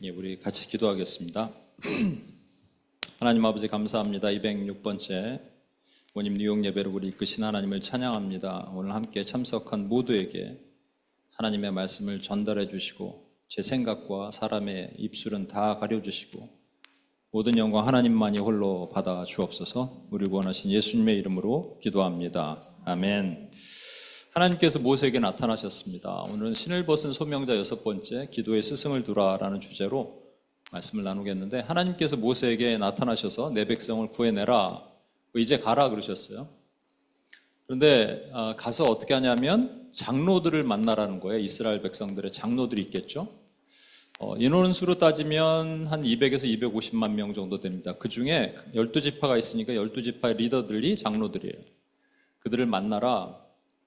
예, 우리 같이 기도하겠습니다. 하나님 아버지 감사합니다. 206번째 모님 뉴욕 예배를 우리 이끄신 하나님을 찬양합니다. 오늘 함께 참석한 모두에게 하나님의 말씀을 전달해 주시고 제 생각과 사람의 입술은 다 가려주시고 모든 영광 하나님만이 홀로 받아 주옵소서. 우리 구원하신 예수님의 이름으로 기도합니다. 아멘. 하나님께서 모세에게 나타나셨습니다. 오늘은 신을 벗은 소명자 6번째 기도의 스승을 두라라는 주제로 말씀을 나누겠는데, 하나님께서 모세에게 나타나셔서 내 백성을 구해내라, 이제 가라 그러셨어요. 그런데 가서 어떻게 하냐면 장로들을 만나라는 거예요. 이스라엘 백성들의 장로들이 있겠죠. 인원수로 따지면 한 200에서 250만 명 정도 됩니다. 그 중에 12지파가 있으니까 12지파의 리더들이 장로들이에요. 그들을 만나라,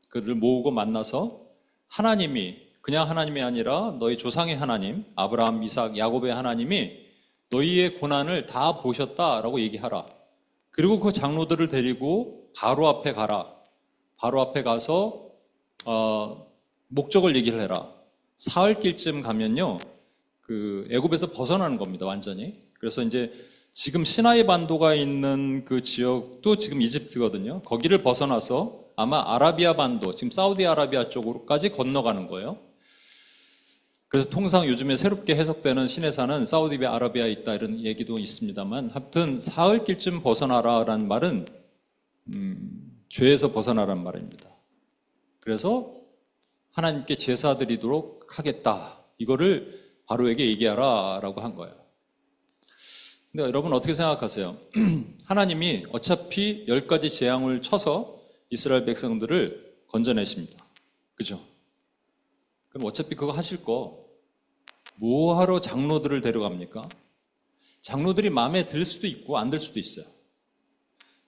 그들을 모으고 만나서 하나님이 그냥 하나님이 아니라 너희 조상의 하나님 아브라함, 이삭, 야곱의 하나님이 너희의 고난을 다 보셨다라고 얘기하라. 그리고 그 장로들을 데리고 바로 앞에 가라. 바로 앞에 가서 목적을 얘기를 해라. 사흘길쯤 가면요, 그 애굽에서 벗어나는 겁니다, 완전히. 그래서 이제 지금 시나이 반도가 있는 그 지역도 지금 이집트거든요. 거기를 벗어나서 아마 아라비아 반도, 지금 사우디아라비아 쪽으로까지 건너가는 거예요. 그래서 통상 요즘에 새롭게 해석되는 시내산은 사우디아라비아에 있다 이런 얘기도 있습니다만, 하여튼 사흘길쯤 벗어나라라는 말은 죄에서 벗어나라는 말입니다. 그래서 하나님께 제사 드리도록 하겠다, 이거를 바로에게 얘기하라 라고 한 거예요. 근데 여러분 어떻게 생각하세요? 하나님이 어차피 10가지 재앙을 쳐서 이스라엘 백성들을 건져내십니다. 그죠? 그럼 어차피 그거 하실 거 뭐하러 장로들을 데려갑니까? 장로들이 마음에 들 수도 있고 안 들 수도 있어요.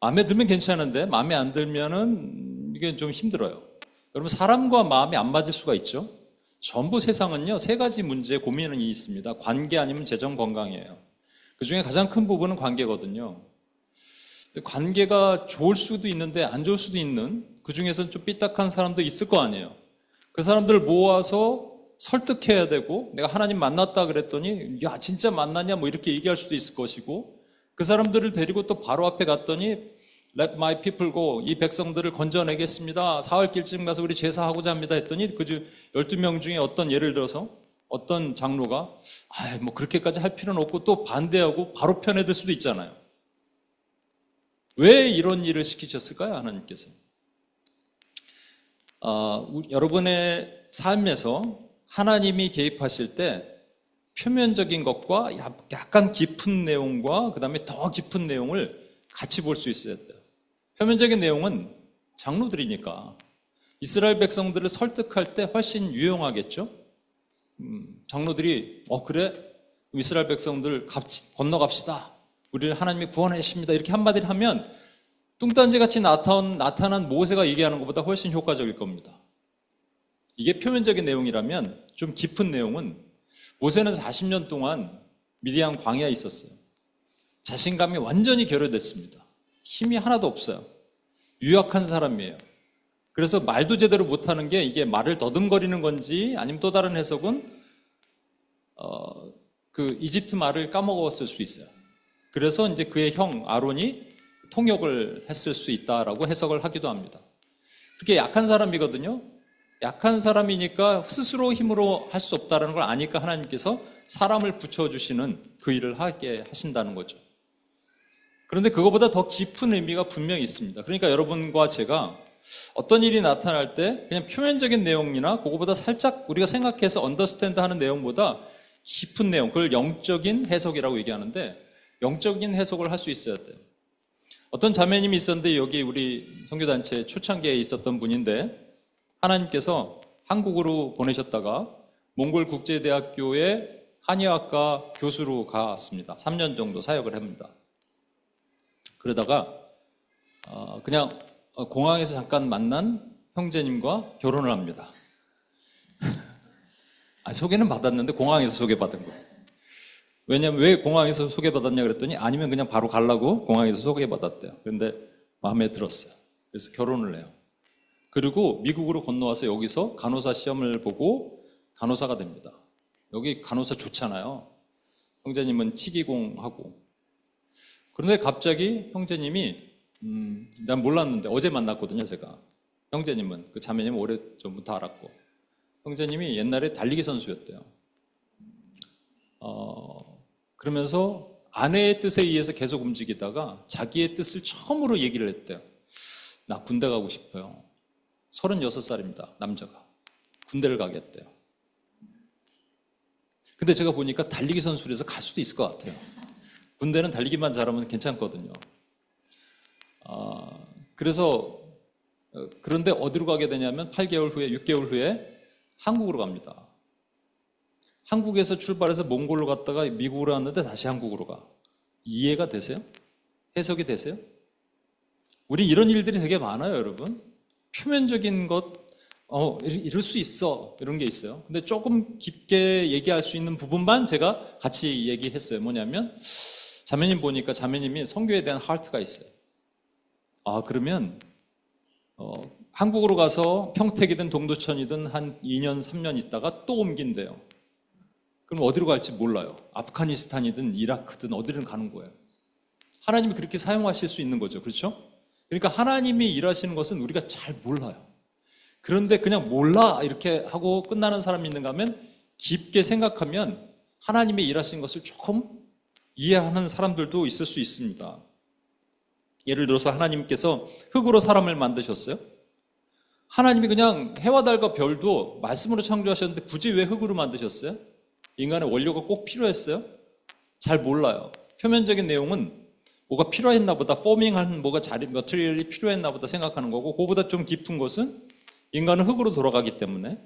마음에 들면 괜찮은데 마음에 안 들면은 이게 좀 힘들어요. 여러분, 사람과 마음이 안 맞을 수가 있죠. 전부 세상은요 3가지 문제 고민이 있습니다. 관계 아니면 재정 건강이에요. 그 중에 가장 큰 부분은 관계거든요. 관계가 좋을 수도 있는데 안 좋을 수도 있는, 그 중에서는 좀 삐딱한 사람도 있을 거 아니에요. 그 사람들을 모아서 설득해야 되고, 내가 하나님 만났다 그랬더니 야 진짜 만났냐 뭐 이렇게 얘기할 수도 있을 것이고, 그 사람들을 데리고 또 바로 앞에 갔더니 Let my people go, 이 백성들을 건져내겠습니다, 사흘길쯤 가서 우리 제사하고자 합니다 했더니 그 12명 중에 어떤, 예를 들어서 어떤 장로가 뭐 그렇게까지 할 필요는 없고 또 반대하고 바로 편해들 수도 있잖아요. 왜 이런 일을 시키셨을까요, 하나님께서? 여러분의 삶에서 하나님이 개입하실 때 표면적인 것과 약간 깊은 내용과 그 다음에 더 깊은 내용을 같이 볼 수 있어야 돼요. 표면적인 내용은 장로들이니까 이스라엘 백성들을 설득할 때 훨씬 유용하겠죠. 장로들이 그래? 이스라엘 백성들 건너갑시다, 우리를 하나님이 구원하십니다, 이렇게 한마디를 하면 뚱딴지같이 나타난 모세가 얘기하는 것보다 훨씬 효과적일 겁니다. 이게 표면적인 내용이라면 좀 깊은 내용은, 모세는 40년 동안 미디안 광야에 있었어요. 자신감이 완전히 결여됐습니다. 힘이 하나도 없어요. 유약한 사람이에요. 그래서 말도 제대로 못하는 게 이게 말을 더듬거리는 건지 아니면 또 다른 해석은 그 이집트 말을 까먹었을 수 있어요. 그래서 이제 그의 형 아론이 통역을 했을 수 있다라고 해석을 하기도 합니다. 그렇게 약한 사람이거든요. 약한 사람이니까 스스로 힘으로 할 수 없다는 걸 아니까 하나님께서 사람을 붙여주시는 그 일을 하게 하신다는 거죠. 그런데 그거보다 더 깊은 의미가 분명히 있습니다. 그러니까 여러분과 제가 어떤 일이 나타날 때 그냥 표면적인 내용이나 그거보다 살짝 우리가 생각해서 언더스탠드 하는 내용보다 깊은 내용, 그걸 영적인 해석이라고 얘기하는데, 영적인 해석을 할 수 있어야 돼요. 어떤 자매님이 있었는데, 여기 우리 선교단체 초창기에 있었던 분인데, 하나님께서 한국으로 보내셨다가 몽골 국제대학교에 한의학과 교수로 갔습니다. 3년 정도 사역을 합니다. 그러다가 그냥 공항에서 잠깐 만난 형제님과 결혼을 합니다. 소개는 받았는데 공항에서 소개받은 거예요. 왜냐면 왜 공항에서 소개받았냐 그랬더니 아니면 그냥 바로 가려고 공항에서 소개받았대요. 그런데 마음에 들었어요. 그래서 결혼을 해요. 그리고 미국으로 건너와서 여기서 간호사 시험을 보고 간호사가 됩니다. 여기 간호사 좋잖아요. 형제님은 치기공하고. 그런데 갑자기 형제님이 난 몰랐는데 어제 만났거든요, 제가. 형제님은, 그 자매님은 오래전부터 알았고, 형제님이 옛날에 달리기 선수였대요. 그러면서 아내의 뜻에 의해서 계속 움직이다가 자기의 뜻을 처음으로 얘기를 했대요. 나 군대 가고 싶어요. 36살입니다, 남자가. 군대를 가겠대요. 근데 제가 보니까 달리기 선수라서 갈 수도 있을 것 같아요. 군대는 달리기만 잘하면 괜찮거든요. 그런데 어디로 가게 되냐면 8개월 후에, 6개월 후에 한국으로 갑니다. 한국에서 출발해서 몽골로 갔다가 미국으로 왔는데 다시 한국으로 가. 이해가 되세요? 해석이 되세요? 우리 이런 일들이 되게 많아요, 여러분. 표면적인 것, 이럴 수 있어, 이런 게 있어요. 근데 조금 깊게 얘기할 수 있는 부분만 제가 같이 얘기했어요. 뭐냐면 자매님 보니까 자매님이 선교에 대한 하트가 있어요. 그러면 한국으로 가서 평택이든 동두천이든 한 2년, 3년 있다가 또 옮긴대요. 그럼 어디로 갈지 몰라요. 아프가니스탄이든 이라크든 어디든 가는 거예요. 하나님이 그렇게 사용하실 수 있는 거죠. 그렇죠? 그러니까 하나님이 일하시는 것은 우리가 잘 몰라요. 그런데 그냥 몰라 이렇게 하고 끝나는 사람이 있는가 하면 깊게 생각하면 하나님의 일하시는 것을 조금 이해하는 사람들도 있을 수 있습니다. 예를 들어서 하나님께서 흙으로 사람을 만드셨어요. 하나님이 그냥 해와 달과 별도 말씀으로 창조하셨는데 굳이 왜 흙으로 만드셨어요? 인간의 원료가 꼭 필요했어요? 잘 몰라요. 표면적인 내용은 뭐가 필요했나 보다, 포밍한 뭐가 머티리얼이 필요했나 보다 생각하는 거고, 그거보다 좀 깊은 것은 인간은 흙으로 돌아가기 때문에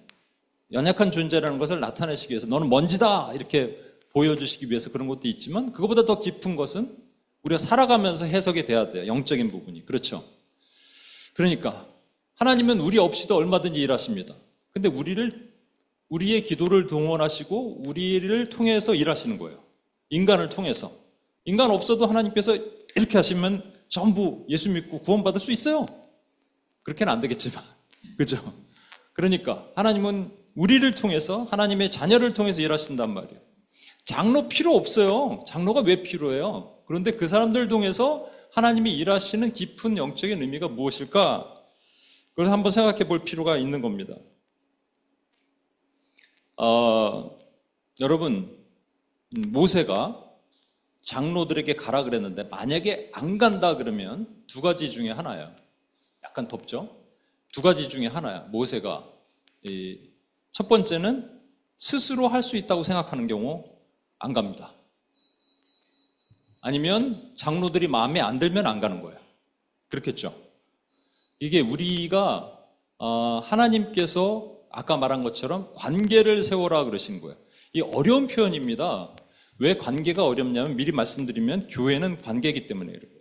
연약한 존재라는 것을 나타내시기 위해서 너는 먼지다 이렇게 보여주시기 위해서 그런 것도 있지만, 그거보다 더 깊은 것은 우리가 살아가면서 해석이 돼야 돼요. 영적인 부분이. 그렇죠? 그러니까 하나님은 우리 없이도 얼마든지 일하십니다. 근데 우리의 기도를 동원하시고 우리를 통해서 일하시는 거예요. 인간을 통해서. 인간 없어도 하나님께서 이렇게 하시면 전부 예수 믿고 구원받을 수 있어요. 그렇게는 안 되겠지만. 그죠? 그러니까 하나님은 우리를 통해서, 하나님의 자녀를 통해서 일하신단 말이에요. 장로 필요 없어요. 장로가 왜 필요해요? 그런데 그 사람들 통해서 하나님이 일하시는 깊은 영적인 의미가 무엇일까? 그걸 한번 생각해 볼 필요가 있는 겁니다. 여러분, 모세가 장로들에게 가라 그랬는데 만약에 안 간다 그러면 두 가지 중에 하나예요. 약간 덥죠? 두 가지 중에 하나야. 모세가 첫 번째는 스스로 할 수 있다고 생각하는 경우 안 갑니다. 아니면 장로들이 마음에 안 들면 안 가는 거예요. 그렇겠죠? 이게 우리가 하나님께서 아까 말한 것처럼 관계를 세워라 그러신 거예요. 이 어려운 표현입니다. 왜 관계가 어렵냐면 미리 말씀드리면 교회는 관계이기 때문에 그래요.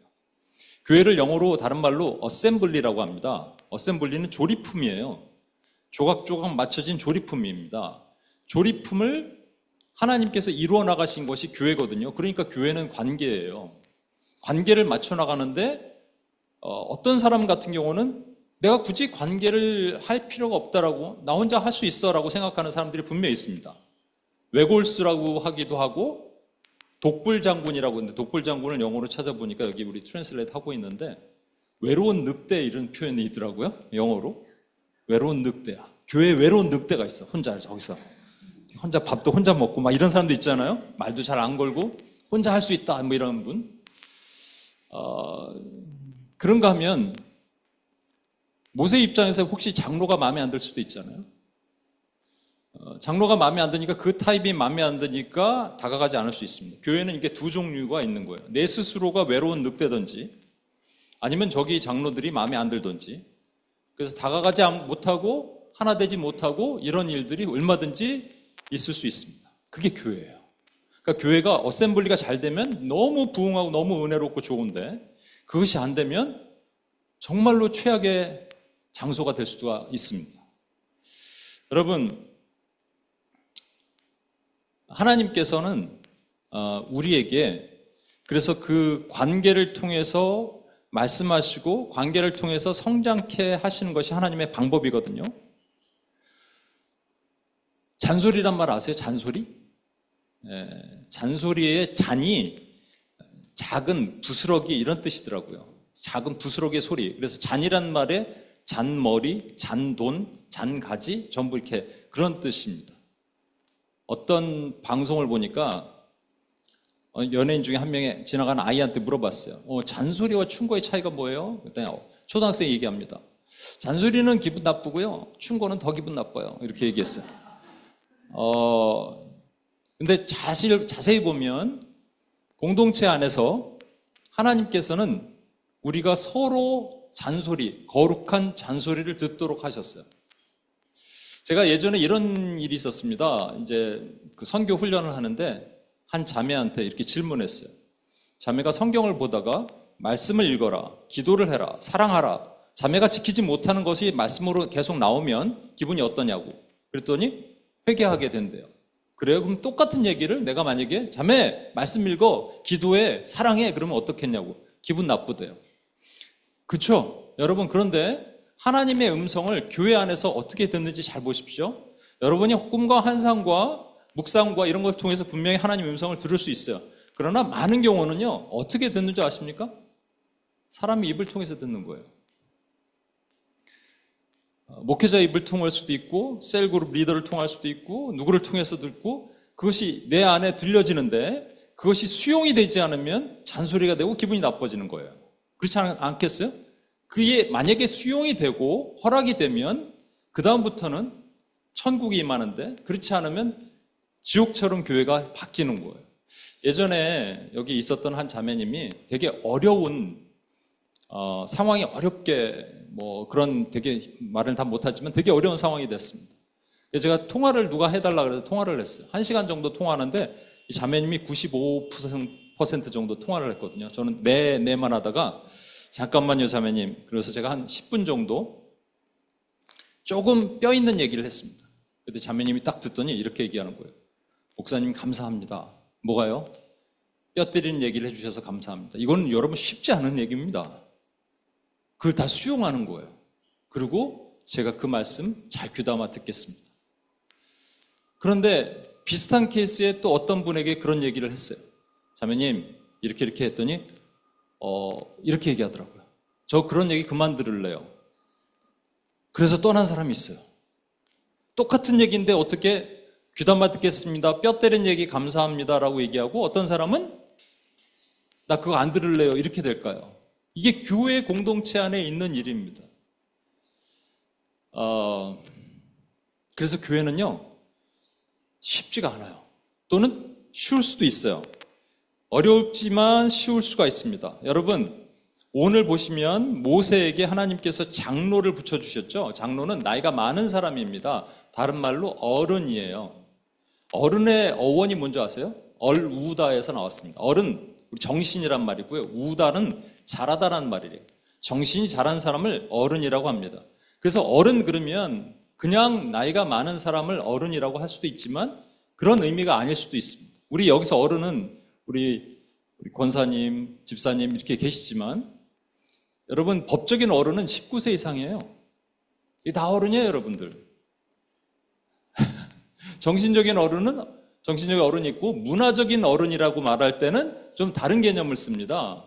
교회를 영어로 다른 말로 어셈블리라고 합니다. 어셈블리는 조리품이에요. 조각조각 맞춰진 조리품입니다. 조리품을 하나님께서 이루어 나가신 것이 교회거든요. 그러니까 교회는 관계예요. 관계를 맞춰 나가는데 어떤 사람 같은 경우는 내가 굳이 관계를 할 필요가 없다라고, 나 혼자 할 수 있어라고 생각하는 사람들이 분명히 있습니다. 외골수라고 하기도 하고 독불장군이라고 하는데, 독불장군을 영어로 찾아보니까 여기 우리 트랜슬레이트 하고 있는데 외로운 늑대 이런 표현이 있더라고요. 영어로. 외로운 늑대야. 교회에 외로운 늑대가 있어. 혼자 저기서 혼자 밥도 혼자 먹고 막 이런 사람도 있잖아요. 말도 잘 안 걸고 혼자 할 수 있다 뭐 이런 분. 그런가 하면 모세 입장에서 혹시 장로가 마음에 안 들 수도 있잖아요. 장로가 마음에 안 드니까, 그 타입이 마음에 안 드니까 다가가지 않을 수 있습니다. 교회는 이게 두 종류가 있는 거예요. 내 스스로가 외로운 늑대든지 아니면 저기 장로들이 마음에 안 들든지. 그래서 다가가지 못하고 하나 되지 못하고 이런 일들이 얼마든지 있을 수 있습니다. 그게 교회예요. 그러니까 교회가 어셈블리가 잘 되면 너무 부흥하고 너무 은혜롭고 좋은데, 그것이 안 되면 정말로 최악의 장소가 될 수가 있습니다. 여러분, 하나님께서는 우리에게 그래서 그 관계를 통해서 말씀하시고 관계를 통해서 성장케 하시는 것이 하나님의 방법이거든요. 잔소리란 말 아세요? 잔소리? 잔소리의 잔이 작은 부스러기 이런 뜻이더라고요. 작은 부스러기의 소리. 그래서 잔이란 말에 잔머리, 잔돈, 잔가지 전부 이렇게 그런 뜻입니다. 어떤 방송을 보니까 연예인 중에 한 명이 지나가는 아이한테 물어봤어요. 잔소리와 충고의 차이가 뭐예요? 그랬더니 초등학생이 얘기합니다. 잔소리는 기분 나쁘고요. 충고는 더 기분 나빠요. 이렇게 얘기했어요. 근데 자세히 보면 공동체 안에서 하나님께서는 우리가 서로 잔소리, 거룩한 잔소리를 듣도록 하셨어요. 제가 예전에 이런 일이 있었습니다. 이제 그 선교 훈련을 하는데 한 자매한테 이렇게 질문했어요. 자매가 성경을 보다가 말씀을 읽어라, 기도를 해라, 사랑하라. 자매가 지키지 못하는 것이 말씀으로 계속 나오면 기분이 어떠냐고. 그랬더니 회개하게 된대요. 그래요? 그럼 똑같은 얘기를 내가 만약에 자매 말씀 읽어, 기도해, 사랑해 그러면 어떻겠냐고. 기분 나쁘대요. 그렇죠? 여러분, 그런데 하나님의 음성을 교회 안에서 어떻게 듣는지 잘 보십시오. 여러분이 꿈과 환상과 묵상과 이런 것을 통해서 분명히 하나님의 음성을 들을 수 있어요. 그러나 많은 경우는요, 어떻게 듣는 줄 아십니까? 사람의 입을 통해서 듣는 거예요. 목회자 입을 통할 수도 있고, 셀그룹 리더를 통할 수도 있고, 누구를 통해서 듣고, 그것이 내 안에 들려지는데 그것이 수용이 되지 않으면 잔소리가 되고 기분이 나빠지는 거예요. 그렇지 않겠어요? 그게 만약에 수용이 되고 허락이 되면 그 다음부터는 천국이 임하는데, 그렇지 않으면 지옥처럼 교회가 바뀌는 거예요. 예전에 여기 있었던 한 자매님이 되게 어려운 상황이 어렵게 그런 되게 말을 다 못하지만 되게 어려운 상황이 됐습니다. 그래서 제가 통화를 누가 해달라 그래서 통화를 했어요. 1시간 정도 통화하는데 이 자매님이 95% 정도 통화를 했거든요. 저는 네만 하다가 잠깐만요 자매님. 그래서 제가 한 10분 정도 조금 뼈 있는 얘기를 했습니다. 그때 자매님이 딱 듣더니 이렇게 얘기하는 거예요. 목사님 감사합니다. 뭐가요? 뼈 때리는 얘기를 해주셔서 감사합니다. 이건 여러분 쉽지 않은 얘기입니다. 그걸 다 수용하는 거예요. 그리고 제가 그 말씀 잘 귀담아 듣겠습니다. 그런데 비슷한 케이스에 또 어떤 분에게 그런 얘기를 했어요. 자매님 이렇게 했더니 이렇게 얘기하더라고요. 저 그런 얘기 그만 들을래요. 그래서 떠난 사람이 있어요. 똑같은 얘기인데 어떻게 귀담아 듣겠습니다. 뼈 때린 얘기 감사합니다라고 얘기하고 어떤 사람은 나 그거 안 들을래요. 이렇게 될까요? 이게 교회 공동체 안에 있는 일입니다. 그래서 교회는요 쉽지가 않아요. 또는 쉬울 수도 있어요. 어렵지만 쉬울 수가 있습니다. 여러분 오늘 보시면 모세에게 하나님께서 장로를 붙여주셨죠. 장로는 나이가 많은 사람입니다. 다른 말로 어른이에요. 어른의 어원이 뭔지 아세요? 얼우다에서 나왔습니다. 어른, 우리 정신이란 말이고요. 우다는 자라다라는 말이에요. 정신이 자란 사람을 어른이라고 합니다. 그래서 어른 그러면 그냥 나이가 많은 사람을 어른이라고 할 수도 있지만 그런 의미가 아닐 수도 있습니다. 우리 여기서 어른은 우리 권사님, 집사님 이렇게 계시지만 여러분 법적인 어른은 19세 이상이에요. 이게 다 어른이에요, 여러분들. 정신적인 어른이 있고 문화적인 어른이라고 말할 때는 좀 다른 개념을 씁니다.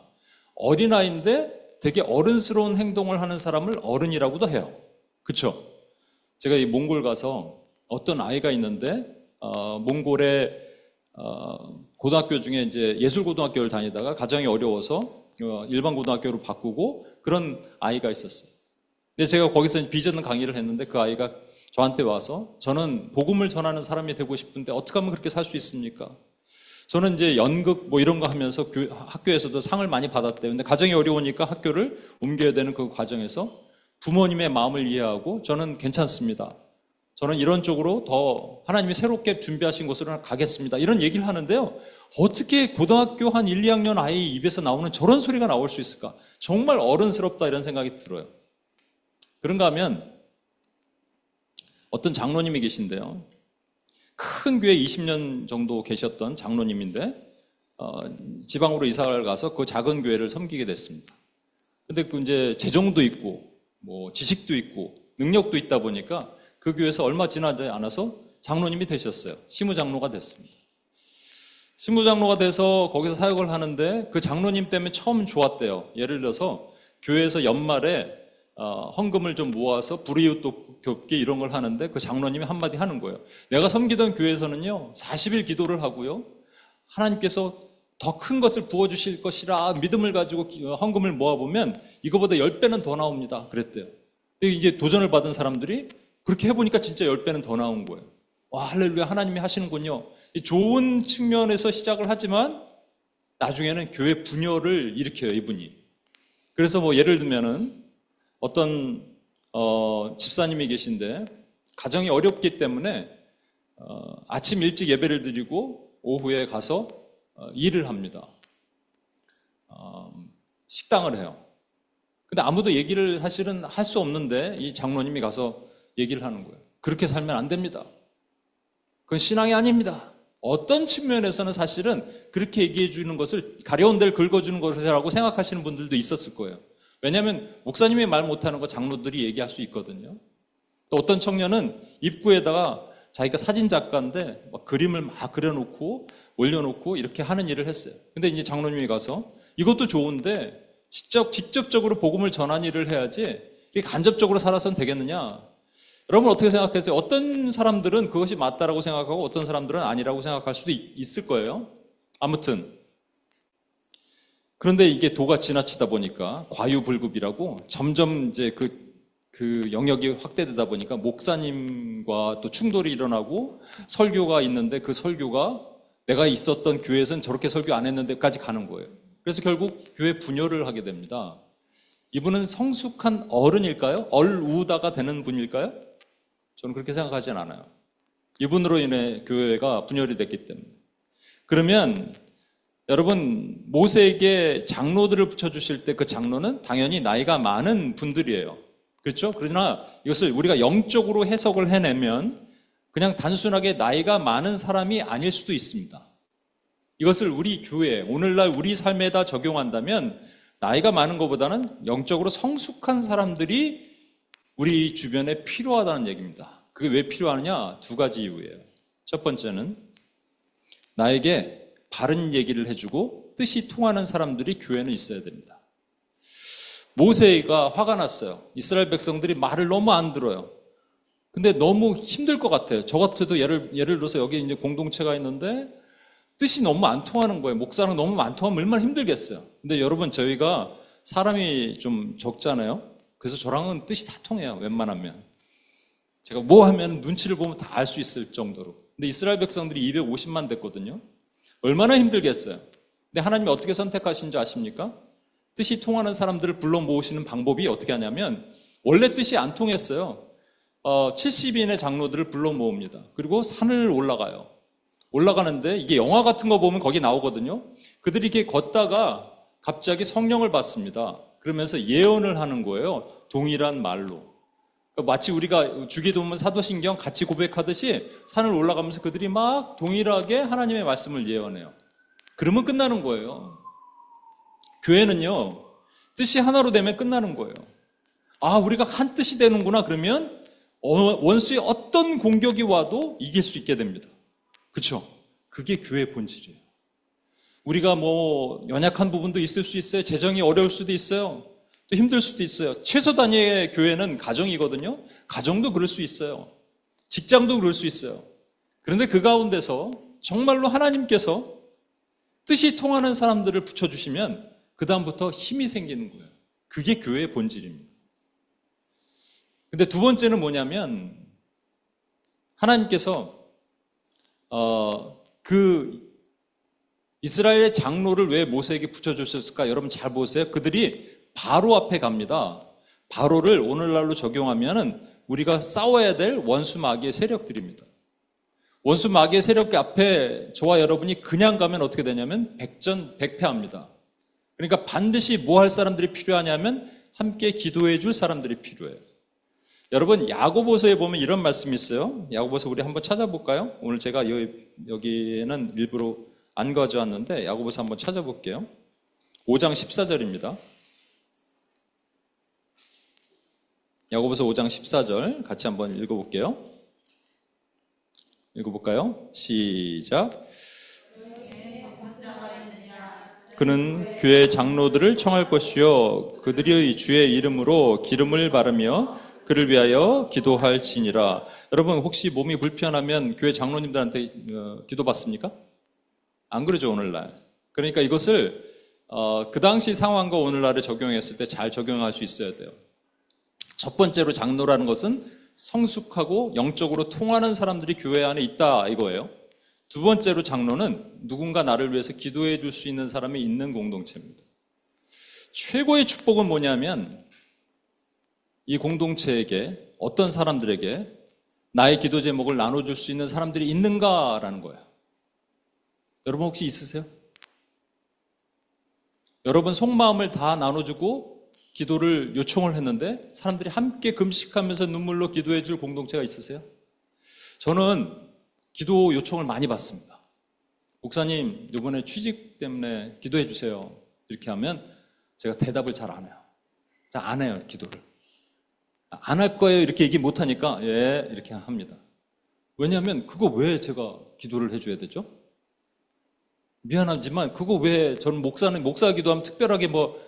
어린아이인데 되게 어른스러운 행동을 하는 사람을 어른이라고도 해요. 그렇죠? 제가 이 몽골 가서 어떤 아이가 있는데 몽골의 고등학교 중에 이제 예술고등학교를 다니다가 가정이 어려워서 일반 고등학교로 바꾸고 그런 아이가 있었어요. 근데 제가 거기서 비전 강의를 했는데 그 아이가 저한테 와서 저는 복음을 전하는 사람이 되고 싶은데 어떻게 하면 그렇게 살 수 있습니까? 저는 이제 연극 이런 거 하면서 학교에서도 상을 많이 받았대요. 근데 가정이 어려우니까 학교를 옮겨야 되는 그 과정에서 부모님의 마음을 이해하고 저는 괜찮습니다. 저는 이런 쪽으로 더 하나님이 새롭게 준비하신 곳으로 가겠습니다. 이런 얘기를 하는데요. 어떻게 고등학교 한 1, 2학년 아이 입에서 나오는 저런 소리가 나올 수 있을까? 정말 어른스럽다 이런 생각이 들어요. 그런가 하면 어떤 장로님이 계신데요. 큰 교회 20년 정도 계셨던 장로님인데 지방으로 이사를 가서 그 작은 교회를 섬기게 됐습니다. 근데 그 이제 재정도 있고 지식도 있고 능력도 있다 보니까 그 교회에서 얼마 지나지 않아서 장로님이 되셨어요. 시무장로가 됐습니다. 신부장로가 돼서 거기서 사역을 하는데 그 장로님 때문에 처음 좋았대요. 예를 들어서 교회에서 연말에 헌금을 좀 모아서 불이웃도 돕기 이런 걸 하는데 그 장로님이 한마디 하는 거예요. 내가 섬기던 교회에서는요 40일 기도를 하고요 하나님께서 더 큰 것을 부어주실 것이라 믿음을 가지고 헌금을 모아보면 이거보다 10배는 더 나옵니다 그랬대요. 근데 이제 도전을 받은 사람들이 그렇게 해보니까 진짜 10배는 더 나온 거예요. 와, 할렐루야, 하나님이 하시는군요. 좋은 측면에서 시작을 하지만 나중에는 교회 분열을 일으켜요, 이분이. 그래서 뭐 예를 들면은 어떤 집사님이 계신데 가정이 어렵기 때문에 아침 일찍 예배를 드리고 오후에 가서 일을 합니다. 식당을 해요. 근데 아무도 얘기를 사실은 할 수 없는데 이 장로님이 가서 얘기를 하는 거예요. 그렇게 살면 안 됩니다. 그건 신앙이 아닙니다. 어떤 측면에서는 사실은 그렇게 얘기해 주는 것을 가려운 데를 긁어주는 것이라고 생각하시는 분들도 있었을 거예요. 왜냐하면 목사님이 말 못하는 거 장로들이 얘기할 수 있거든요. 또 어떤 청년은 입구에다가 자기가 사진 작가인데 막 그림을 막 그려놓고 올려놓고 이렇게 하는 일을 했어요. 근데 이제 장로님이 가서 이것도 좋은데 직접적으로 복음을 전하는 일을 해야지 이게 간접적으로 살아서는 되겠느냐? 여러분 어떻게 생각하세요? 어떤 사람들은 그것이 맞다라고 생각하고 어떤 사람들은 아니라고 생각할 수도 있을 거예요. 아무튼 그런데 이게 도가 지나치다 보니까 과유불급이라고 점점 이제 그 영역이 확대되다 보니까 목사님과 또 충돌이 일어나고 설교가 있는데 그 설교가 내가 있었던 교회에서는 저렇게 설교 안 했는데까지 가는 거예요. 그래서 결국 교회 분열을 하게 됩니다. 이분은 성숙한 어른일까요? 얼우다가 되는 분일까요? 저는 그렇게 생각하진 않아요. 이분으로 인해 교회가 분열이 됐기 때문에. 그러면 여러분 모세에게 장로들을 붙여주실 때 그 장로는 당연히 나이가 많은 분들이에요. 그렇죠? 그러나 이것을 우리가 영적으로 해석을 해내면 그냥 단순하게 나이가 많은 사람이 아닐 수도 있습니다. 이것을 우리 교회, 오늘날 우리 삶에다 적용한다면 나이가 많은 것보다는 영적으로 성숙한 사람들이 우리 주변에 필요하다는 얘기입니다. 그게 왜 필요하느냐? 두 가지 이유예요. 첫 번째는 나에게 바른 얘기를 해주고 뜻이 통하는 사람들이 교회는 있어야 됩니다. 모세가 화가 났어요. 이스라엘 백성들이 말을 너무 안 들어요. 근데 너무 힘들 것 같아요. 저 같아도 예를 들어서 여기 이제 공동체가 있는데 뜻이 너무 안 통하는 거예요. 목사랑 너무 안 통하면 얼마나 힘들겠어요. 근데 여러분 저희가 사람이 좀 적잖아요. 그래서 저랑은 뜻이 다 통해요. 웬만하면. 제가 뭐 하면 눈치를 보면 다 알 수 있을 정도로. 근데 이스라엘 백성들이 250만 됐거든요. 얼마나 힘들겠어요. 근데 하나님이 어떻게 선택하신 줄 아십니까? 뜻이 통하는 사람들을 불러 모으시는 방법이 어떻게 하냐면 원래 뜻이 안 통했어요. 70인의 장로들을 불러 모읍니다. 그리고 산을 올라가요. 올라가는데 이게 영화 같은 거 보면 거기 나오거든요. 그들이 이렇게 걷다가 갑자기 성령을 받습니다. 그러면서 예언을 하는 거예요. 동일한 말로. 마치 우리가 주기도문 사도신경 같이 고백하듯이 산을 올라가면서 그들이 막 동일하게 하나님의 말씀을 예언해요. 그러면 끝나는 거예요. 교회는요, 뜻이 하나로 되면 끝나는 거예요. 아, 우리가 한 뜻이 되는구나. 그러면 원수의 어떤 공격이 와도 이길 수 있게 됩니다. 그렇죠? 그게 교회의 본질이에요. 우리가 뭐 연약한 부분도 있을 수 있어요. 재정이 어려울 수도 있어요. 또 힘들 수도 있어요. 최소 단위의 교회는 가정이거든요. 가정도 그럴 수 있어요. 직장도 그럴 수 있어요. 그런데 그 가운데서 정말로 하나님께서 뜻이 통하는 사람들을 붙여주시면 그 다음부터 힘이 생기는 거예요. 그게 교회의 본질입니다. 근데 두 번째는 뭐냐면 하나님께서 그 이스라엘의 장로를 왜 모세에게 붙여주셨을까? 여러분 잘 보세요. 그들이 바로 앞에 갑니다. 바로를 오늘날로 적용하면 우리가 싸워야 될 원수 마귀의 세력들입니다. 원수 마귀의 세력 앞에 저와 여러분이 그냥 가면 어떻게 되냐면 백전백패합니다. 그러니까 반드시 뭐 할 사람들이 필요하냐면 함께 기도해 줄 사람들이 필요해요. 여러분 야고보서에 보면 이런 말씀이 있어요. 야고보서 우리 한번 찾아볼까요? 오늘 제가 여기에는 일부러 안 가져왔는데 야고보서 한번 찾아볼게요. 5장 14절입니다. 야고보서 5장 14절 같이 한번 읽어볼게요. 읽어볼까요? 시작. 그는 교회 장로들을 청할 것이요 그들의 주의 이름으로 기름을 바르며 그를 위하여 기도할지니라. 여러분 혹시 몸이 불편하면 교회 장로님들한테 기도받습니까? 안 그러죠, 오늘날. 그러니까 이것을 그 당시 상황과 오늘날에 적용했을 때 잘 적용할 수 있어야 돼요. 첫 번째로 장로라는 것은 성숙하고 영적으로 통하는 사람들이 교회 안에 있다 이거예요. 두 번째로 장로는 누군가 나를 위해서 기도해 줄 수 있는 사람이 있는 공동체입니다. 최고의 축복은 뭐냐면 이 공동체에게 어떤 사람들에게 나의 기도 제목을 나눠줄 수 있는 사람들이 있는가라는 거예요. 여러분 혹시 있으세요? 여러분 속마음을 다 나눠주고 기도를 요청을 했는데 사람들이 함께 금식하면서 눈물로 기도해 줄 공동체가 있으세요? 저는 기도 요청을 많이 받습니다. 목사님 이번에 취직 때문에 기도해 주세요. 이렇게 하면 제가 대답을 잘 안 해요. 잘 안 해요, 기도를. 안 할 거예요 이렇게 얘기 못 하니까 예 이렇게 합니다. 왜냐하면 그거 왜 제가 기도를 해줘야 되죠? 미안하지만 그거 왜 저는 목사 기도하면 특별하게 뭐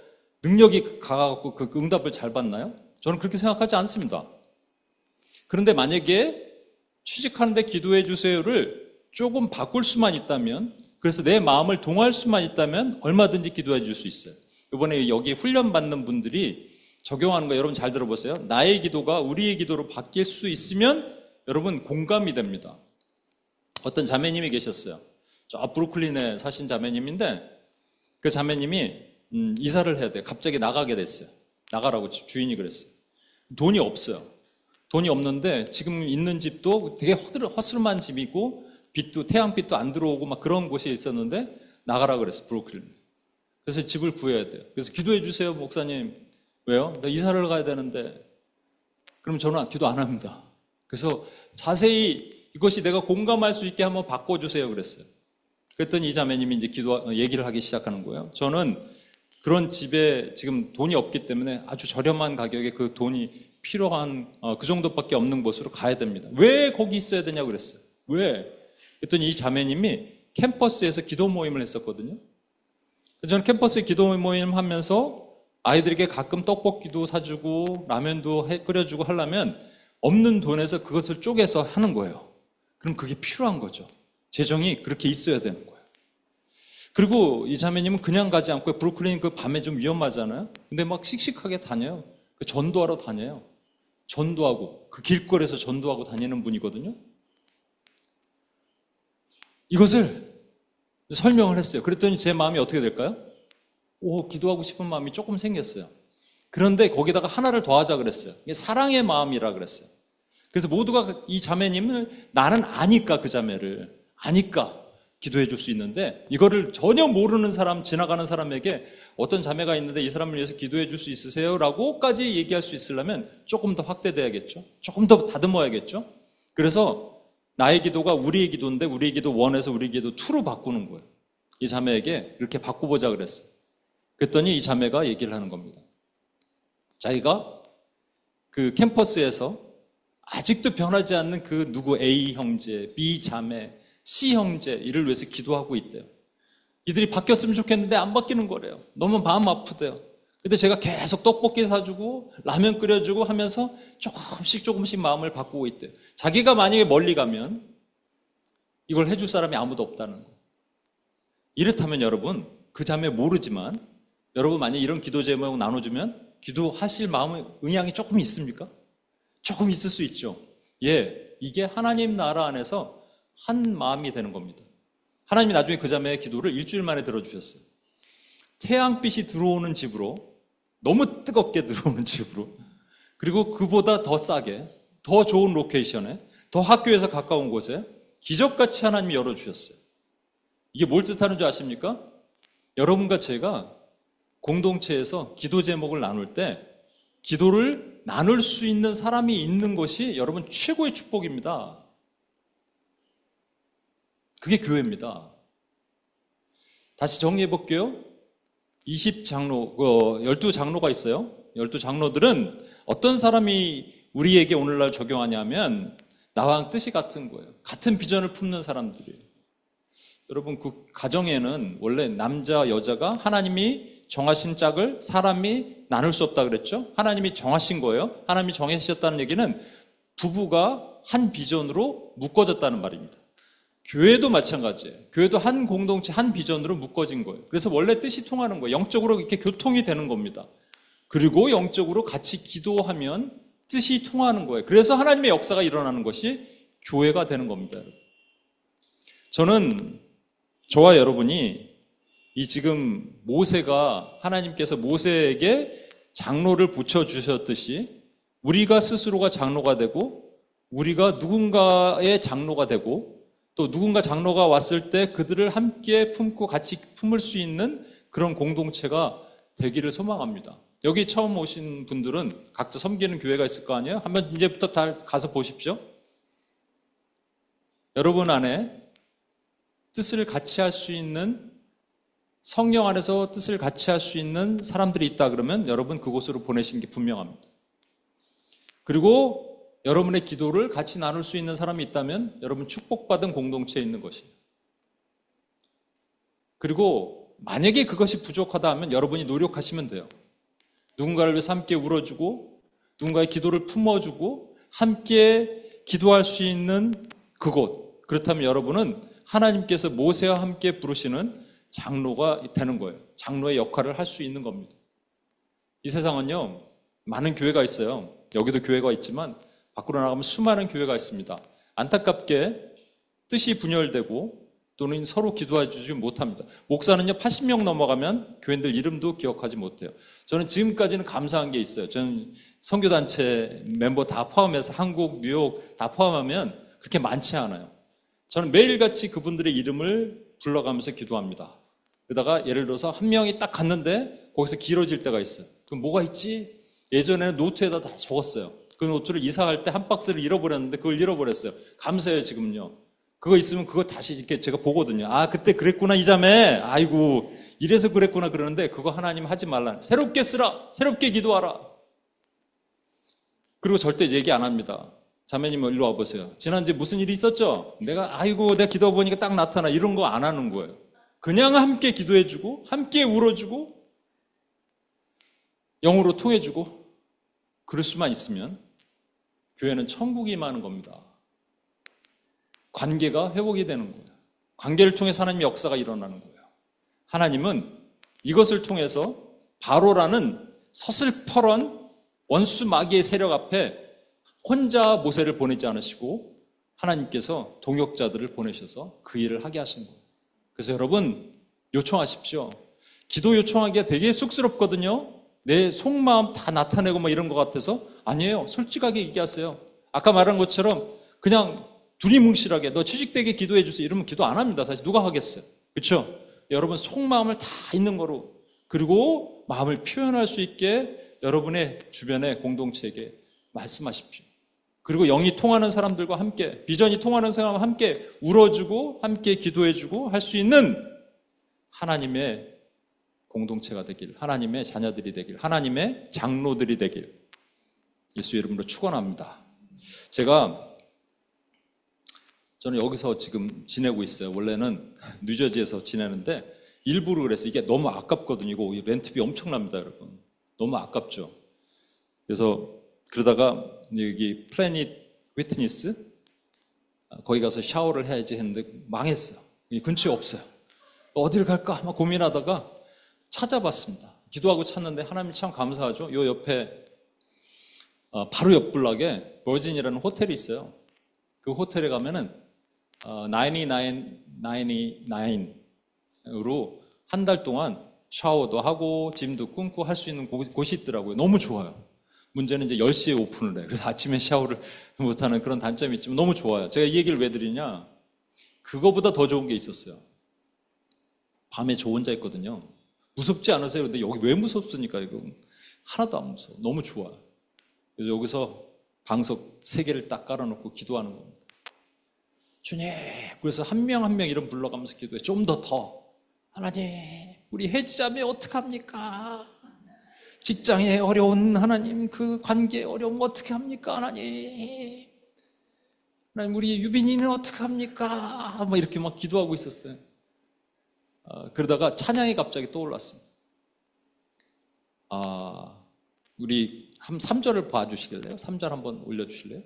능력이 강하고 그 응답을 잘 받나요? 저는 그렇게 생각하지 않습니다. 그런데 만약에 취직하는데 기도해 주세요를 조금 바꿀 수만 있다면, 그래서 내 마음을 동할 수만 있다면 얼마든지 기도해 줄 수 있어요. 이번에 여기 훈련 받는 분들이 적용하는 거 여러분 잘 들어보세요. 나의 기도가 우리의 기도로 바뀔 수 있으면 여러분 공감이 됩니다. 어떤 자매님이 계셨어요. 저 브루클린에 사신 자매님인데 그 자매님이 이사를 해야 돼. 갑자기 나가게 됐어요. 나가라고 주인이 그랬어요. 돈이 없어요. 돈이 없는데 지금 있는 집도 되게 허스름한 집이고 빛도 태양빛도 안 들어오고 막 그런 곳이 있었는데 나가라 그랬어요. 브루클린. 그래서 집을 구해야 돼요. 그래서 기도해 주세요, 목사님. 왜요? 나 이사를 가야 되는데. 그럼 저는 기도 안 합니다. 그래서 자세히 이것이 내가 공감할 수 있게 한번 바꿔주세요 그랬어요. 그랬더니 이 자매님이 이제 얘기를 하기 시작하는 거예요. 저는 그런 집에 지금 돈이 없기 때문에 아주 저렴한 가격에 그 돈이 필요한 그 정도밖에 없는 곳으로 가야 됩니다. 왜 거기 있어야 되냐고 그랬어요. 왜? 그랬더니 이 자매님이 캠퍼스에서 기도 모임을 했었거든요. 그래서 저는 캠퍼스에 기도 모임 하면서 아이들에게 가끔 떡볶이도 사주고 라면도 끓여주고 하려면 없는 돈에서 그것을 쪼개서 하는 거예요. 그럼 그게 필요한 거죠. 재정이 그렇게 있어야 되는 거예요. 그리고 이 자매님은 그냥 가지 않고 브루클린 그 밤에 좀 위험하잖아요. 근데 막 씩씩하게 다녀요. 전도하러 다녀요. 전도하고 그 길거리에서 전도하고 다니는 분이거든요. 이것을 설명을 했어요. 그랬더니 제 마음이 어떻게 될까요? 기도하고 싶은 마음이 조금 생겼어요. 그런데 거기다가 하나를 더하자 그랬어요. 이게 사랑의 마음이라 그랬어요. 그래서 모두가 이 자매님을 나는 아니까 그 자매를 아니까 기도해 줄 수 있는데 이거를 전혀 모르는 사람, 지나가는 사람에게 어떤 자매가 있는데 이 사람을 위해서 기도해 줄 수 있으세요? 라고까지 얘기할 수 있으려면 조금 더 확대돼야겠죠. 조금 더 다듬어야겠죠. 그래서 나의 기도가 우리의 기도인데 우리의 기도 1에서 우리의 기도 2로 바꾸는 거예요. 이 자매에게 이렇게 바꿔보자 그랬어요. 그랬더니 이 자매가 얘기를 하는 겁니다. 자기가 그 캠퍼스에서 아직도 변하지 않는 그 누구 A 형제, B 자매, C 형제 이를 위해서 기도하고 있대요. 이들이 바뀌었으면 좋겠는데 안 바뀌는 거래요. 너무 마음 아프대요. 근데 제가 계속 떡볶이 사주고 라면 끓여주고 하면서 조금씩 마음을 바꾸고 있대요. 자기가 만약에 멀리 가면 이걸 해줄 사람이 아무도 없다는 거예요. 이렇다면 여러분, 그 자매 모르지만 여러분 만약에 이런 기도 제목 나눠주면 기도하실 마음의 의향이 조금 있습니까? 조금 있을 수 있죠. 이게 하나님 나라 안에서 한 마음이 되는 겁니다. 하나님이 나중에 그 자매의 기도를 일주일 만에 들어주셨어요. 태양빛이 들어오는 집으로, 너무 뜨겁게 들어오는 집으로, 그리고 그보다 더 싸게, 더 좋은 로케이션에, 더 학교에서 가까운 곳에 기적같이 하나님이 열어주셨어요. 이게 뭘 뜻하는 줄 아십니까? 여러분과 제가 공동체에서 기도 제목을 나눌 때 기도를 나눌 수 있는 사람이 있는 것이 여러분 최고의 축복입니다. 그게 교회입니다. 다시 정리해 볼게요. 12장로가 있어요. 12장로들은 어떤 사람이 우리에게 오늘날 적용하냐면 나와 뜻이 같은 거예요. 같은 비전을 품는 사람들이에요. 여러분 그 가정에는 원래 남자 여자가 하나님이 정하신 짝을 사람이 나눌 수 없다 그랬죠. 하나님이 정하신 거예요. 하나님이 정하셨다는 얘기는 부부가 한 비전으로 묶어졌다는 말입니다. 교회도 마찬가지예요. 교회도 한 공동체, 한 비전으로 묶어진 거예요. 그래서 원래 뜻이 통하는 거예요. 영적으로 이렇게 교통이 되는 겁니다. 그리고 영적으로 같이 기도하면 뜻이 통하는 거예요. 그래서 하나님의 역사가 일어나는 것이 교회가 되는 겁니다. 저는 저와 여러분이 이 지금 모세가 하나님께서 모세에게 장로를 붙여주셨듯이 우리가 스스로가 장로가 되고 우리가 누군가의 장로가 되고 또 누군가 장로가 왔을 때 그들을 함께 품고 같이 품을 수 있는 그런 공동체가 되기를 소망합니다. 여기 처음 오신 분들은 각자 섬기는 교회가 있을 거 아니에요? 한번 이제부터 다 가서 보십시오. 여러분 안에 뜻을 같이 할 수 있는, 성령 안에서 뜻을 같이 할 수 있는 사람들이 있다 그러면 여러분 그곳으로 보내신 게 분명합니다. 그리고 여러분의 기도를 같이 나눌 수 있는 사람이 있다면 여러분 축복받은 공동체에 있는 것이에요. 그리고 만약에 그것이 부족하다 하면 여러분이 노력하시면 돼요. 누군가를 위해서 함께 울어주고 누군가의 기도를 품어주고 함께 기도할 수 있는 그곳, 그렇다면 여러분은 하나님께서 모세와 함께 부르시는 장로가 되는 거예요. 장로의 역할을 할 수 있는 겁니다. 이 세상은요, 많은 교회가 있어요. 여기도 교회가 있지만 밖으로 나가면 수많은 교회가 있습니다. 안타깝게 뜻이 분열되고 또는 서로 기도해 주지 못합니다. 목사는요 80명 넘어가면 교인들 이름도 기억하지 못해요. 저는 지금까지는 감사한 게 있어요. 저는 선교단체 멤버 다 포함해서 한국, 뉴욕 다 포함하면 그렇게 많지 않아요. 저는 매일같이 그분들의 이름을 불러가면서 기도합니다. 그러다가 예를 들어서 한 명이 딱 갔는데 거기서 길어질 때가 있어요. 그럼 뭐가 있지? 예전에는 노트에다 다 적었어요. 그 노트를 이사할 때 한 박스를 잃어버렸는데 그걸 잃어버렸어요. 감사해요 지금요. 그거 있으면 그거 다시 이렇게 제가 보거든요. 아 그때 그랬구나 이 자매. 아이고 이래서 그랬구나 그러는데 그거 하나님 하지 말라. 새롭게 쓰라. 새롭게 기도하라. 그리고 절대 얘기 안 합니다. 자매님 일로 와보세요. 지난주에 무슨 일이 있었죠? 내가 기도해 보니까 딱 나타나. 이런 거 안 하는 거예요. 그냥 함께 기도해주고 함께 울어주고 영으로 통해주고 그럴 수만 있으면 교회는 천국이 임하는 겁니다. 관계가 회복이 되는 거예요. 관계를 통해서 하나님의 역사가 일어나는 거예요. 하나님은 이것을 통해서 바로라는 서슬퍼런 원수 마귀의 세력 앞에 혼자 모세를 보내지 않으시고 하나님께서 동역자들을 보내셔서 그 일을 하게 하신 거예요. 그래서 여러분 요청하십시오. 기도 요청하기가 되게 쑥스럽거든요. 내 속마음 다 나타내고 뭐 이런 것 같아서 아니에요. 솔직하게 얘기하세요. 아까 말한 것처럼 그냥 두리뭉실하게 너 취직되게 기도해 주세요. 이러면 기도 안 합니다. 사실 누가 하겠어요. 그렇죠? 여러분 속마음을 다 있는 거로 그리고 마음을 표현할 수 있게 여러분의 주변의 공동체에게 말씀하십시오. 그리고 영이 통하는 사람들과 함께 비전이 통하는 사람과 함께 울어주고 함께 기도해주고 할 수 있는 하나님의 공동체가 되길, 하나님의 자녀들이 되길, 하나님의 장로들이 되길 예수 이름으로 축원합니다. 저는 여기서 지금 지내고 있어요. 원래는 뉴저지에서 지내는데 일부러 그래서 이게 너무 아깝거든요. 이거 렌트비 엄청납니다, 여러분. 너무 아깝죠. 그래서 그러다가 여기 플래닛 위트니스 거기 가서 샤워를 해야지 했는데 망했어요. 근처에 없어요. 어딜 갈까 막 고민하다가 찾아봤습니다. 기도하고 찾는데 하나님 참 감사하죠. 요 옆에 바로 옆 블락에 버진이라는 호텔이 있어요. 그 호텔에 가면은 99.99으로 한 달 동안 샤워도 하고 짐도 끊고 할 수 있는 곳이 있더라고요. 너무 좋아요. 문제는 이제 10시에 오픈을 해요. 그래서 아침에 샤워를 못하는 그런 단점이 있지만 너무 좋아요. 제가 이 얘기를 왜 드리냐? 그거보다 더 좋은 게 있었어요. 밤에 저 혼자 있거든요. 무섭지 않으세요? 근데 여기 왜 무섭습니까? 이거 하나도 안 무서워. 너무 좋아요. 그래서 여기서 방석 3개를 딱 깔아놓고 기도하는 겁니다. 주님, 그래서 한 명 한 명 이름 불러가면서 기도해. 좀 더. 하나님, 우리 혜지자매 어떡합니까? 직장에 어려운 하나님, 그 관계에 어려운 거 어떻게 합니까? 하나님, 우리 유빈이는 어떡합니까? 막 이렇게 막 기도하고 있었어요. 그러다가 찬양이 갑자기 떠올랐습니다. 우리 한 3절을 봐주시길래요? 3절 한번 올려주실래요?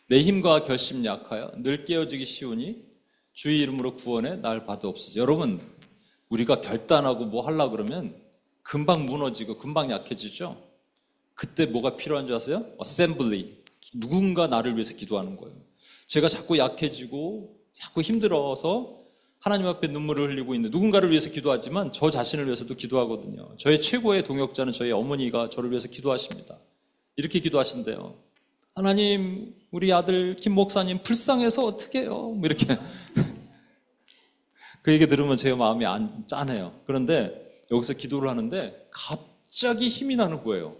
내 힘과 결심 약하여 늘 깨어지기 쉬우니 주의 이름으로 구원해 날 받으옵소서. 여러분, 우리가 결단하고 뭐 하려고 그러면 금방 무너지고 금방 약해지죠? 그때 뭐가 필요한 줄 아세요? assembly. 누군가 나를 위해서 기도하는 거예요. 제가 자꾸 약해지고 자꾸 힘들어서 하나님 앞에 눈물을 흘리고 있는 누군가를 위해서 기도하지만 저 자신을 위해서도 기도하거든요. 저의 최고의 동역자는 저희 어머니가 저를 위해서 기도하십니다. 이렇게 기도하신대요. 하나님, 우리 아들 김 목사님 불쌍해서 어떻게 해요? 뭐 이렇게 그 얘기 들으면 제 마음이 안 짠해요. 그런데 여기서 기도를 하는데 갑자기 힘이 나는 거예요.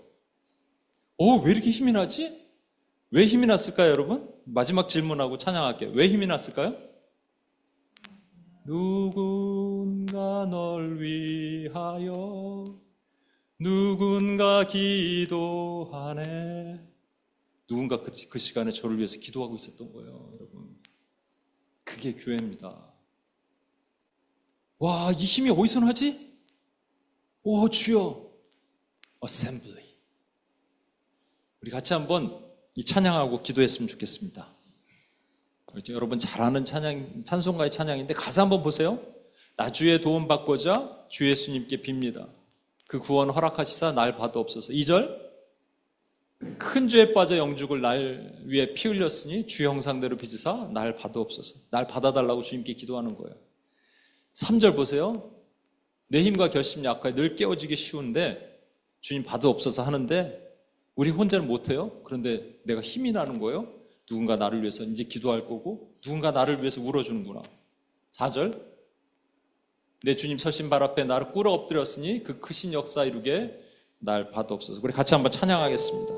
왜 이렇게 힘이 나지? 왜 힘이 났을까요, 여러분? 마지막 질문하고 찬양할게요. 왜 힘이 났을까요? 누군가 널 위하여 누군가 기도하네. 누군가 그 시간에 저를 위해서 기도하고 있었던 거예요, 여러분. 그게 교회입니다. 와, 이 힘이 어디서 나지? 주여. assembly. 우리 같이 한번 이 찬양하고 기도했으면 좋겠습니다. 여러분 잘 아는 찬송가의 찬양인데 가사 한번 보세요. 나 주의 도움 받고자 주 예수님께 빕니다. 그 구원 허락하시사 날 받으옵소서. 2절 큰 죄에 빠져 영죽을 날 위해 피 흘렸으니 주 형상대로 빚으사 날 받으옵소서. 날 받아달라고 주님께 기도하는 거예요. 3절 보세요. 내 힘과 결심 약하여 늘 깨어지기 쉬운데 주님 받으옵소서 하는데 우리 혼자는 못해요. 그런데 내가 힘이 나는 거예요. 누군가 나를 위해서 이제 기도할 거고 누군가 나를 위해서 울어주는구나. 4절 내 주님 서신 발 앞에 나를 꿇어 엎드렸으니 그 크신 역사 이루게 날 받으옵소서. 우리 같이 한번 찬양하겠습니다.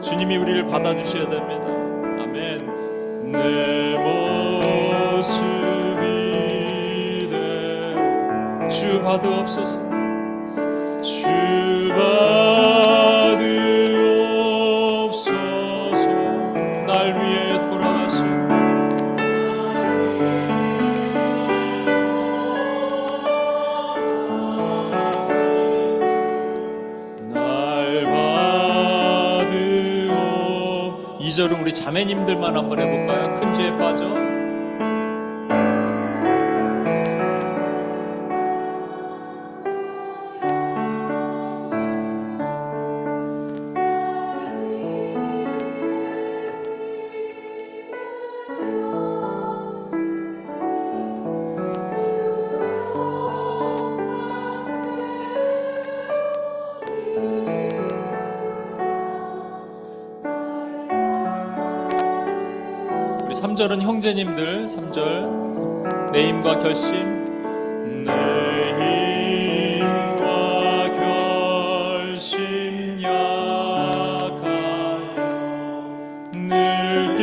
주님이 우리를 받아주셔야 됩니다. 아멘. 내 모습이 되어 주 받으옵소서. 주 받으옵소서. 날 위해 돌아가시고 이 절은 우리 자매님들만 한번 해볼까요? 큰 죄에 빠져 우리 3절은 형제님들 3절 내 힘과 결심 내 힘과 결심 약하여 늘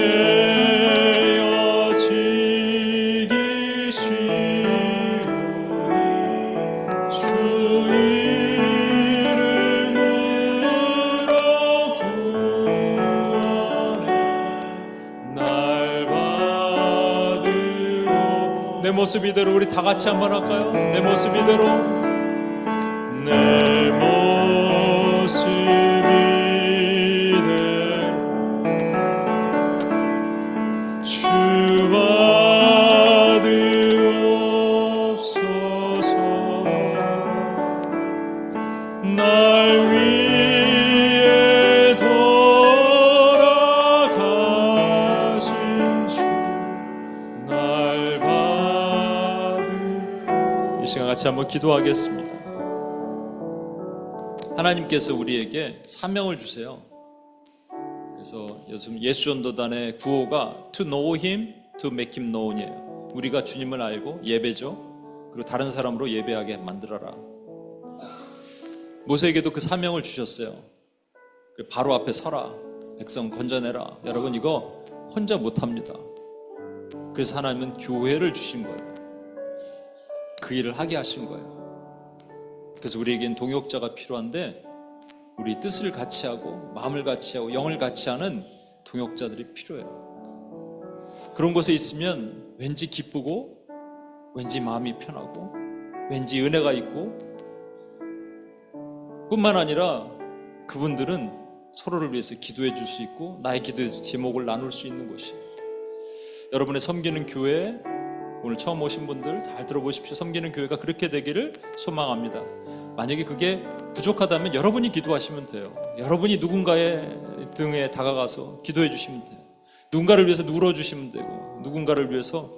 깨어지기 쉬우니 주 이름으로 구원해 날 받으오. 내 모습 이대로 우리 다 같이 한번 할까요? 내 모습 이대로 내 모습 이대로 주 받으옵소서. 날 위해 돌아가신 주 날 받으옵소서. 시간 같이 한번 기도하겠습니다. 하나님께서 우리에게 사명을 주세요. 그래서 요즘 예수전도단의 구호가 To know Him, to make Him known이에요. 우리가 주님을 알고 예배죠. 그리고 다른 사람으로 예배하게 만들어라. 모세에게도 그 사명을 주셨어요. 바로 앞에 서라. 백성 건져내라. 여러분 이거 혼자 못합니다. 그래서 하나님은 교회를 주신 거예요. 그 일을 하게 하신 거예요. 그래서 우리에겐 동역자가 필요한데 우리 뜻을 같이 하고 마음을 같이 하고 영을 같이 하는 동역자들이 필요해요. 그런 곳에 있으면 왠지 기쁘고 왠지 마음이 편하고 왠지 은혜가 있고 뿐만 아니라 그분들은 서로를 위해서 기도해 줄 수 있고 나의 기도의 제목을 나눌 수 있는 곳이에요. 여러분의 섬기는 교회, 오늘 처음 오신 분들 잘 들어보십시오. 섬기는 교회가 그렇게 되기를 소망합니다. 만약에 그게 부족하다면 여러분이 기도하시면 돼요. 여러분이 누군가의 등에 다가가서 기도해 주시면 돼요. 누군가를 위해서 누워주시면 되고 누군가를 위해서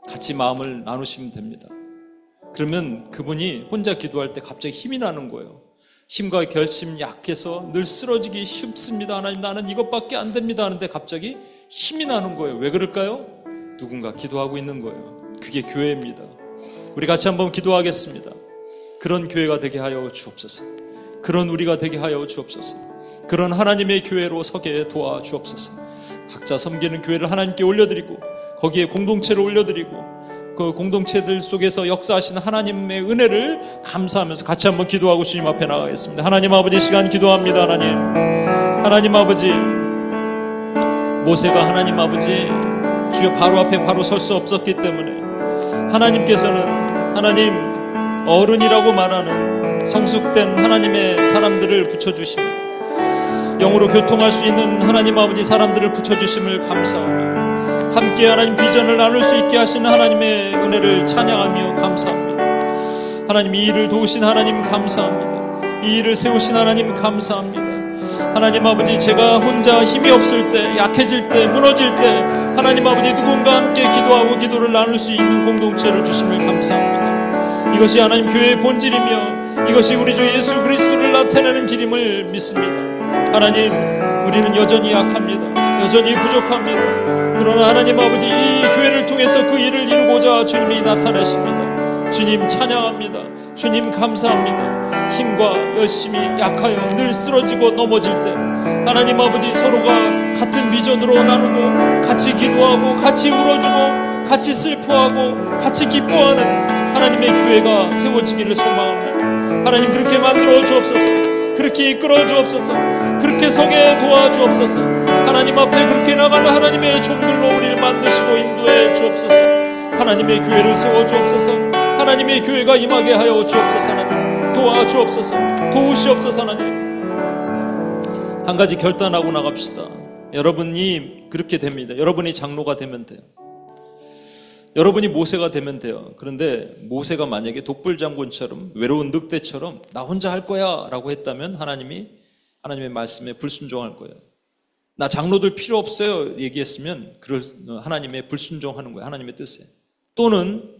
같이 마음을 나누시면 됩니다. 그러면 그분이 혼자 기도할 때 갑자기 힘이 나는 거예요. 힘과 결심 약해서 늘 쓰러지기 쉽습니다. 하나님 나는 이것밖에 안 됩니다 하는데 갑자기 힘이 나는 거예요. 왜 그럴까요? 누군가 기도하고 있는 거예요. 그게 교회입니다. 우리 같이 한번 기도하겠습니다. 그런 교회가 되게 하여 주옵소서. 그런 우리가 되게 하여 주옵소서. 그런 하나님의 교회로 서게 도와주옵소서. 각자 섬기는 교회를 하나님께 올려드리고 거기에 공동체를 올려드리고 그 공동체들 속에서 역사하시는 하나님의 은혜를 감사하면서 같이 한번 기도하고 주님 앞에 나가겠습니다. 하나님 아버지 시간 기도합니다. 하나님 아버지 모세가 하나님 아버지 주여 바로 앞에 바로 설 수 없었기 때문에 하나님께서는 하나님 어른이라고 말하는 성숙된 하나님의 사람들을 붙여주십니다. 영으로 교통할 수 있는 하나님 아버지 사람들을 붙여주심을 감사합니다. 함께 하나님 비전을 나눌 수 있게 하시는 하나님의 은혜를 찬양하며 감사합니다. 하나님 이 일을 도우신 하나님 감사합니다. 이 일을 세우신 하나님 감사합니다. 하나님 아버지 제가 혼자 힘이 없을 때 약해질 때 무너질 때 하나님 아버지 누군가 함께 기도하고 기도를 나눌 수 있는 공동체를 주심을 감사합니다. 이것이 하나님 교회의 본질이며 이것이 우리 주 예수 그리스도를 나타내는 길임을 믿습니다. 하나님 우리는 여전히 약합니다. 여전히 부족합니다. 그러나 하나님 아버지 이 교회를 통해서 그 일을 이루고자 주님이 나타나십니다. 주님 찬양합니다. 주님 감사합니다. 힘과 열심히 약하여 늘 쓰러지고 넘어질 때 하나님 아버지 서로가 같은 비전으로 나누고 같이 기도하고 같이 울어주고 같이 슬퍼하고 같이 기뻐하는 하나님의 교회가 세워지기를 소망합니다. 하나님 그렇게 만들어 주옵소서. 그렇게 이끌어 주옵소서. 그렇게 서게 도와주옵소서. 하나님 앞에 그렇게 나가는 하나님의 종들로 우리를 만드시고 인도해 주옵소서. 하나님의 교회를 세워 주옵소서. 하나님의 교회가 임하게 하여 주옵소서. 하나님 도와주옵소서. 도우시옵소서. 하나님 한 가지 결단하고 나갑시다. 여러분이 그렇게 됩니다. 여러분이 장로가 되면 돼요. 여러분이 모세가 되면 돼요. 그런데 모세가 만약에 독불장군처럼 외로운 늑대처럼 나 혼자 할 거야 라고 했다면 하나님의 말씀에 불순종할 거예요. 나 장로들 필요 없어요 얘기했으면 하나님의 불순종하는 거예요. 하나님의 뜻에. 또는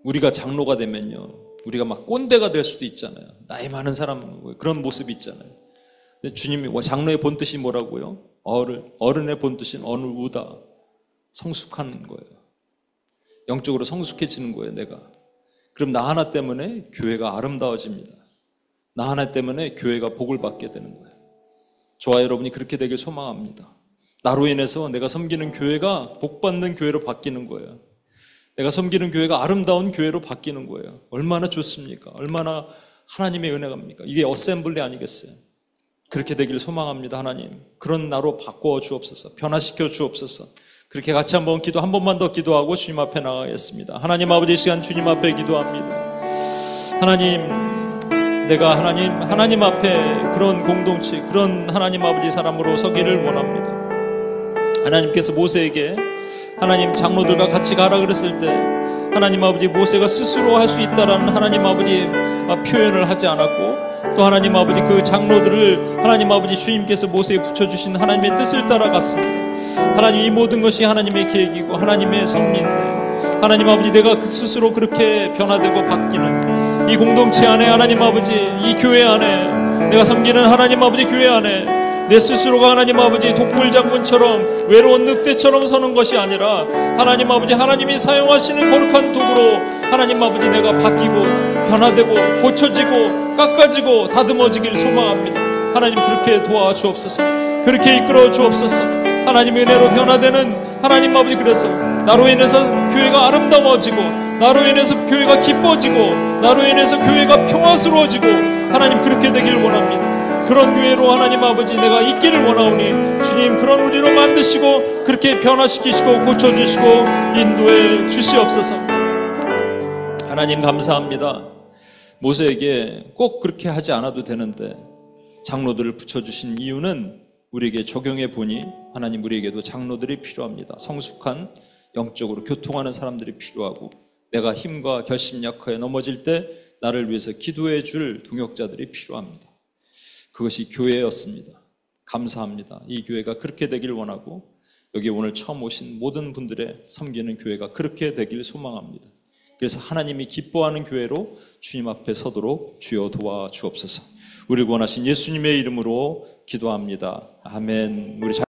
우리가 장로가 되면요 우리가 막 꼰대가 될 수도 있잖아요. 나이 많은 사람 그런 모습이 있잖아요. 근데 주님이 장로의 본뜻이 뭐라고요? 어른의 본뜻인 어눌우다. 성숙하는 거예요. 영적으로 성숙해지는 거예요. 내가. 그럼 나 하나 때문에 교회가 아름다워집니다. 나 하나 때문에 교회가 복을 받게 되는 거예요. 저와 여러분이 그렇게 되길 소망합니다. 나로 인해서 내가 섬기는 교회가 복받는 교회로 바뀌는 거예요. 내가 섬기는 교회가 아름다운 교회로 바뀌는 거예요. 얼마나 좋습니까? 얼마나 하나님의 은혜입니까? 이게 어셈블리 아니겠어요? 그렇게 되길 소망합니다. 하나님 그런 나로 바꿔 주옵소서. 변화시켜 주옵소서. 그렇게 같이 한 번만 더 기도하고 주님 앞에 나가겠습니다. 하나님 아버지 시간 주님 앞에 기도합니다. 하나님 내가 하나님 앞에 그런 공동체 그런 하나님 아버지 사람으로 서기를 원합니다. 하나님께서 모세에게 하나님 장로들과 같이 가라 그랬을 때 하나님 아버지 모세가 스스로 할 수 있다라는 하나님 아버지 표현을 하지 않았고 또 하나님 아버지 그 장로들을 하나님 아버지 주님께서 모세에 붙여주신 하나님의 뜻을 따라갔습니다. 하나님 이 모든 것이 하나님의 계획이고 하나님의 섭리인데 하나님 아버지, 내가 스스로 그렇게 변화되고 바뀌는 이 공동체 안에, 하나님 아버지, 이 교회 안에, 내가 섬기는 하나님 아버지 교회 안에 내 스스로가 하나님 아버지 독불장군처럼 외로운 늑대처럼 서는 것이 아니라 하나님 아버지, 하나님이 사용하시는 거룩한 도구로 하나님 아버지 내가 바뀌고 변화되고 고쳐지고 깎아지고 다듬어지기를 소망합니다. 하나님 그렇게 도와주옵소서. 그렇게 이끌어 주옵소서. 하나님 은혜로 변화되는 하나님 아버지, 그래서 나로 인해서 교회가 아름다워지고 나로 인해서 교회가 기뻐지고 나로 인해서 교회가 평화스러워지고 하나님 그렇게 되길 원합니다. 그런 교회로 하나님 아버지 내가 있기를 원하오니 주님 그런 우리로 만드시고 그렇게 변화시키시고 고쳐주시고 인도해 주시옵소서. 하나님 감사합니다. 모세에게 꼭 그렇게 하지 않아도 되는데 장로들을 붙여주신 이유는 우리에게 적용해 보니 하나님 우리에게도 장로들이 필요합니다. 성숙한 영적으로 교통하는 사람들이 필요하고 내가 힘과 결심약화에 넘어질 때 나를 위해서 기도해 줄 동역자들이 필요합니다. 그것이 교회였습니다. 감사합니다. 이 교회가 그렇게 되길 원하고 여기 오늘 처음 오신 모든 분들의 섬기는 교회가 그렇게 되길 소망합니다. 그래서 하나님이 기뻐하는 교회로 주님 앞에 서도록 주여 도와주옵소서. 우리를 원하신 예수님의 이름으로 기도합니다. 아멘. 우리